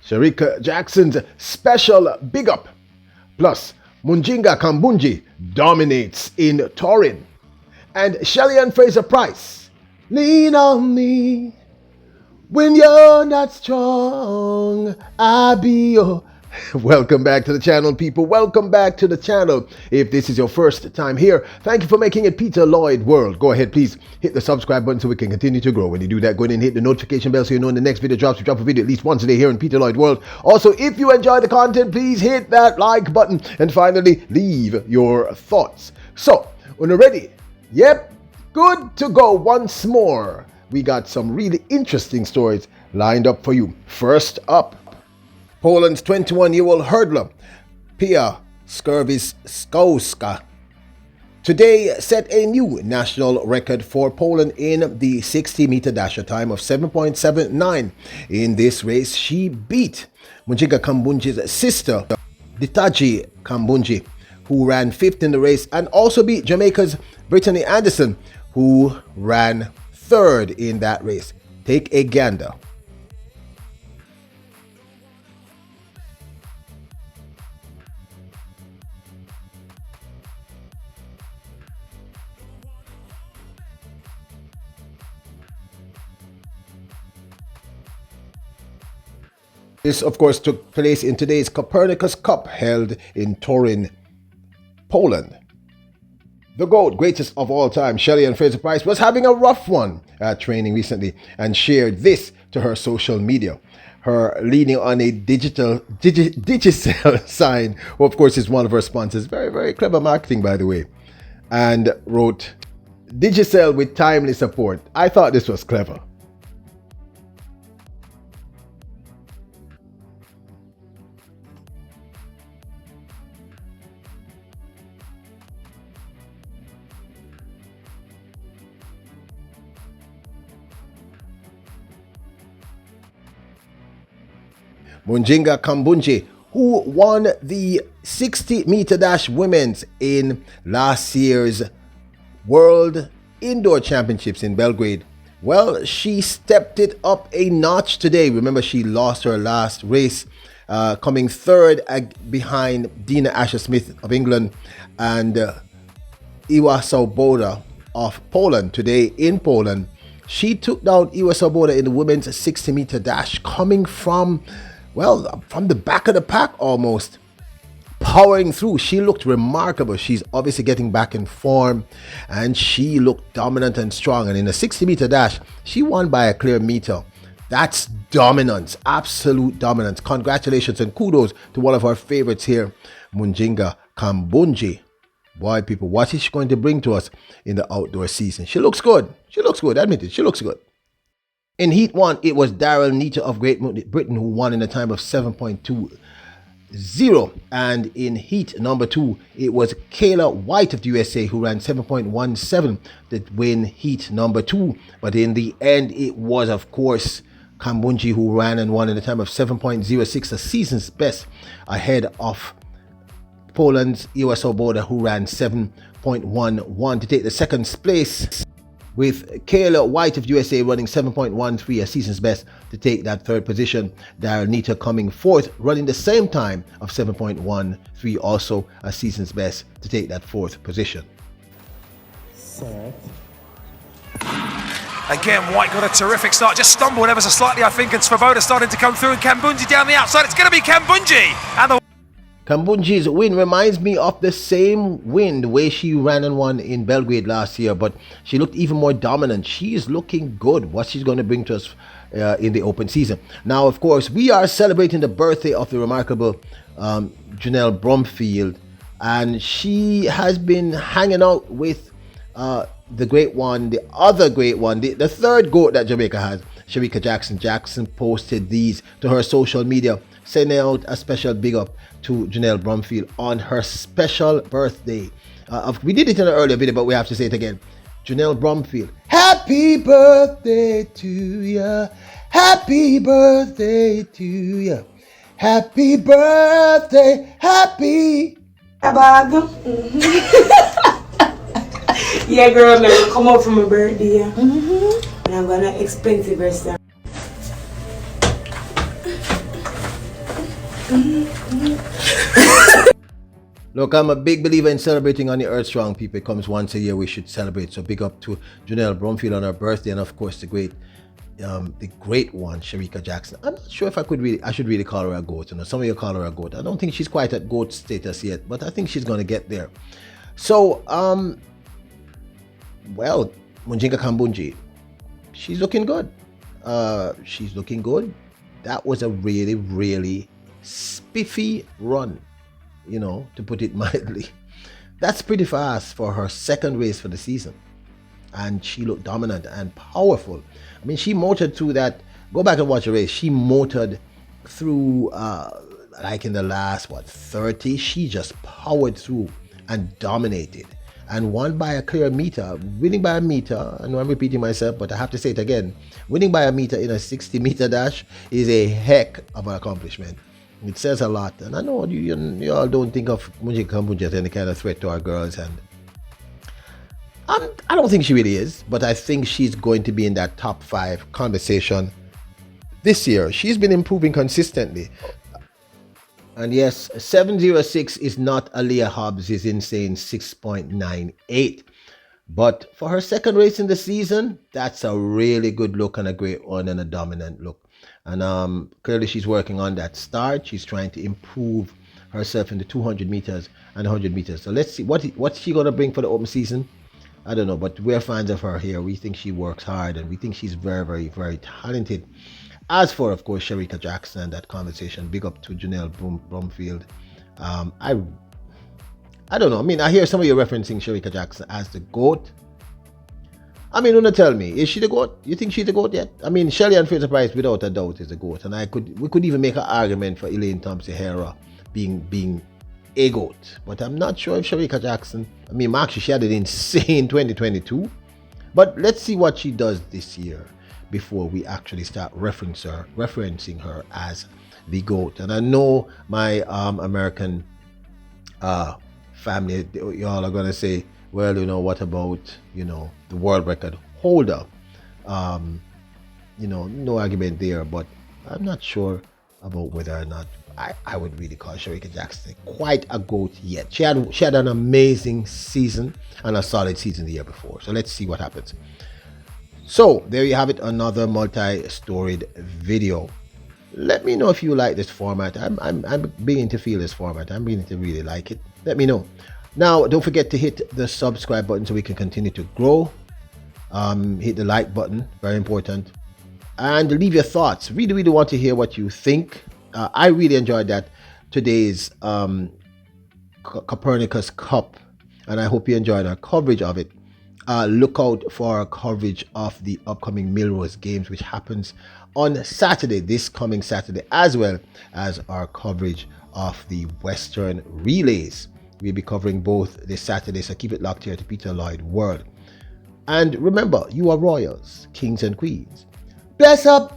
Shericka Jackson's special big up. Plus, Mujinga Kambundji dominates in Toruñ. And Shelly and Fraser Pryce, lean on me when you're not strong, I'll be your... Welcome back to the channel, people. Welcome back to the channel. If this is your first time here, thank you for making it Peter Lloyd World. Go ahead, please hit the subscribe button so we can continue to grow. When you do that, go ahead and hit the notification bell so you know when the next video drops. We drop a video at least once a day here in Peter Lloyd World. Also, if you enjoy the content, please hit that like button. And finally, leave your thoughts. So, when you're ready, yep, good to go once more. We got some really interesting stories lined up for you. First up, Poland's 21-year-old hurdler, Pia Skrzydłowska, today set a new national record for Poland in the 60-meter dash, a time of 7.79. In this race, she beat Mujinga Kambundji's sister, Toruñ Kambundji, who ran 5th in the race, and also beat Jamaica's Brittany Anderson, who ran 3rd in that race. Take a gander. This, of course, took place in today's Copernicus Cup held in Toruń, Poland. The GOAT, greatest of all time, Shelly and Fraser Pryce, was having a rough one at training recently and shared this to her social media. Her leaning on a Digicel sign, who of course is one of her sponsors. Very, very clever marketing, by the way. And wrote, Digicel with timely support. I thought this was clever. Mujinga Kambundji, who won the 60-meter dash women's in last year's World Indoor Championships in Belgrade. Well, she stepped it up a notch today. Remember, she lost her last race, coming 3rd behind Dina Asher-Smith of England and Iwa Swoboda of Poland. Today in Poland, she took down Iwa Swoboda in the women's 60-meter dash, coming from... well, from the back of the pack almost, powering through. She looked remarkable. She's obviously getting back in form, and she looked dominant and strong. And in a 60-meter dash, she won by a clear meter. That's dominance, absolute dominance. Congratulations and kudos to one of our favorites here, Mujinga Kambundji. Boy, people, what is she going to bring to us in the outdoor season? She looks good. She looks good, admit it. She looks good. In Heat 1, it was Daryl Neater of Great Britain who won in a time of 7.20. And in Heat number 2, it was Kayla White of the USA who ran 7.17 to win Heat number 2. But in the end, it was, of course, Kambundji who ran and won in a time of 7.06, a season's best, ahead of Poland's Iwa Swoboda who ran 7.11 to take the 2nd place, with Kayla White of USA running 7.13, a season's best, to take that 3rd position. Daryl Neater coming 4th, running the same time of 7.13, also a season's best, to take that 4th position. Set. Again, White got a terrific start, just stumbled ever so slightly, I think, and Swoboda starting to come through, and Kambundji down the outside. It's going to be Kambundji! And the Kambundji's win reminds me of the same win, the way she ran and won in Belgrade last year, but she looked even more dominant. She's looking good, what she's going to bring to us in the open season. Now, of course, we are celebrating the birthday of the remarkable Janelle Brumfield, and she has been hanging out with the great one, the other great one, the 3rd GOAT that Jamaica has, Shericka Jackson. Jackson posted these to her social media, sending out a special big up to Janelle Brumfield on her special birthday. We did it in an earlier video, but we have to say it again. Janelle Brumfield, happy birthday to ya, happy birthday to ya, happy birthday, happy. Yeah, girl, I'm gonna come out for my birthday. And I'm gonna expensive restaurant. Look, I'm a big believer in celebrating on the earth strong people. It comes once a year, we should celebrate. So big up to Janelle Brumfield on her birthday, and of course the great one, Shericka Jackson. I'm not sure if I should really call her a goat. You know, some of you call her a goat. I don't think she's quite at goat status yet, but I think she's gonna get there. So, well, Mujinga Kambundji, she's looking good. She's looking good. That was a really, really spiffy run, you know, to put it mildly. That's pretty fast for her second race for the season. And she looked dominant and powerful. I mean, she motored through that. Go back and watch the race. She motored through, like in the last, 30. She just powered through and dominated and won by a clear meter. Winning by a meter, I know I'm repeating myself, but I have to say it again. Winning by a meter in a 60-meter dash is a heck of an accomplishment. It says a lot. And I know you all don't think of Mujinga Kambundji as any kind of threat to our girls, and I don't think she really is, but I think she's going to be in that top 5 conversation this year. She's been improving consistently. And yes, 706 is not Aaliyah Hobbs' insane 6.98. But for her second race in the season, that's a really good look and a great one and a dominant look. And clearly she's working on that start. She's trying to improve herself in the 200 meters and 100 meters. So let's see what's she going to bring for the open season. I don't know, but we're fans of her here. We think she works hard and we think she's very, very, very talented. As for, of course, Shericka Jackson and that conversation, big up to Janelle Brumfield. I don't know. I mean, I hear some of you referencing Shericka Jackson as the GOAT. I mean, don't tell me, is she the GOAT? You think she's the GOAT yet? I mean, Shelly and Fraser Pryce, without a doubt, is the GOAT. And we could even make an argument for Elaine Thompson-Herah being a GOAT. But I'm not sure if Shericka Jackson, I mean, actually, she had an insane 2022. But let's see what she does this year before we actually start referencing her as the GOAT. And I know my American family, y'all are going to say, well, you know, what about, you know, the world record holder? You know, no argument there, but I'm not sure about whether or not I would really call Shericka Jackson quite a GOAT yet. She had an amazing season and a solid season the year before. So let's see what happens. So there you have it, another multi-storied video. Let me know if you like this format. I'm beginning to feel this format. I'm beginning to really like it. Let me know. Now, don't forget to hit the subscribe button so we can continue to grow. Hit the like button, very important. And leave your thoughts. Really, really want to hear what you think. I really enjoyed that today's Copernicus Cup, and I hope you enjoyed our coverage of it. Look out for our coverage of the upcoming Millrose Games, which happens on Saturday, this coming Saturday, as well as our coverage of the Western Relays. We'll be covering both this Saturday, so keep it locked here to Peter Lloyd World. And remember, you are royals, kings and queens. Bless up!